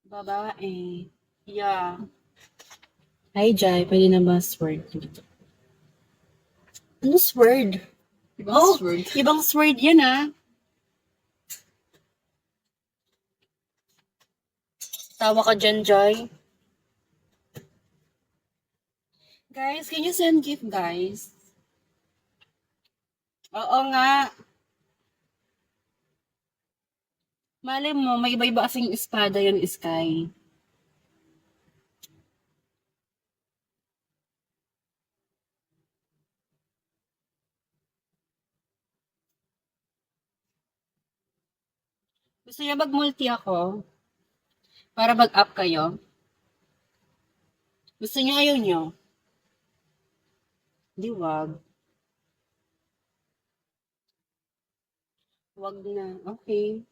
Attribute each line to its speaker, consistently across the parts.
Speaker 1: Babae. Yeah. Hi, Jai. Pwede na ba sword dito? Ano sword?
Speaker 2: Ibang sword.
Speaker 1: Ibang sword yan ah. Tawa ka dyan, Jai. Guys, can you send gift, guys? Oo nga. Malay mo, may iba-iba kasing espada yung Sky. Gusto niya mag-multi ako? Para mag-up kayo? Gusto niya ayaw niyo? Di wag. Wag na. Okay.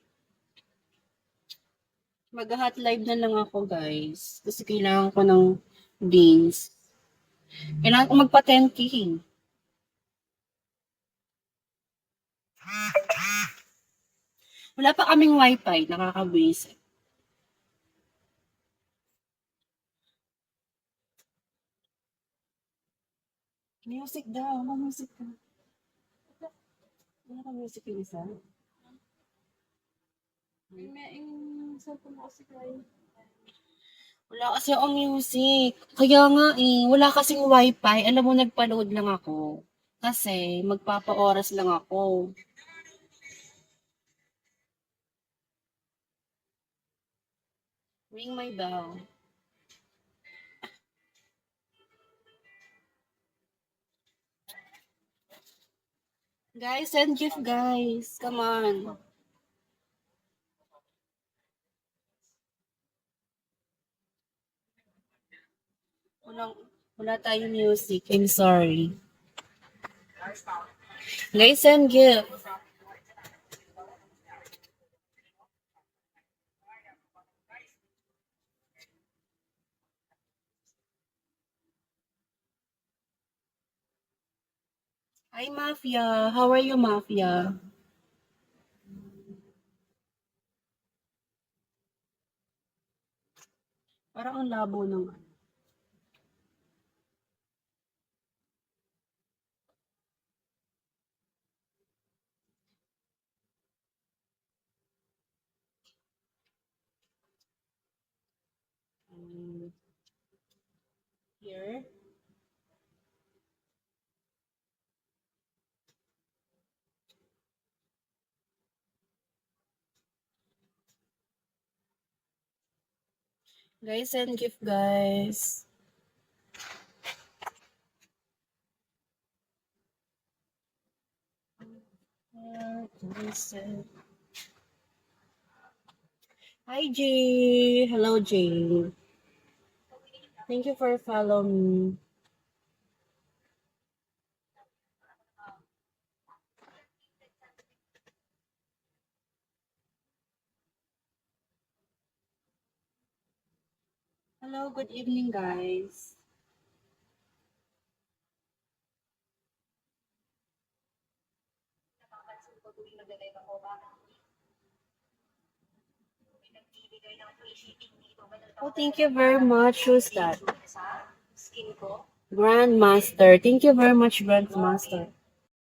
Speaker 1: Mag-hot live na lang ako, guys. Kasi kailangan ko ng beans. Kailangan ko magpa 10K. Wala pa kaming wifi. Nakaka-basic. Music daw. Ano music ka? Wala ka music yung isa?
Speaker 2: Yung cellphone ko kasi kayo.
Speaker 1: Wala kasi akong music. Kaya nga eh, wala kasing wifi. Alam mo, nagpa-load lang ako. Kasi magpapa-oras lang ako. Ring my bell. Guys, send gift, guys. Come on. Wala tayong music. I'm sorry. Guys, send gift. Hi, Mafia. How are you, Mafia? Parang ang labo ng... Here. Guys, send gift, guys. Hi, Jay. Hello, Jay. Thank you for following me. Hello, good evening, guys. Oh, thank you very much. Who's that? Grandmaster. Thank you very much, Grandmaster.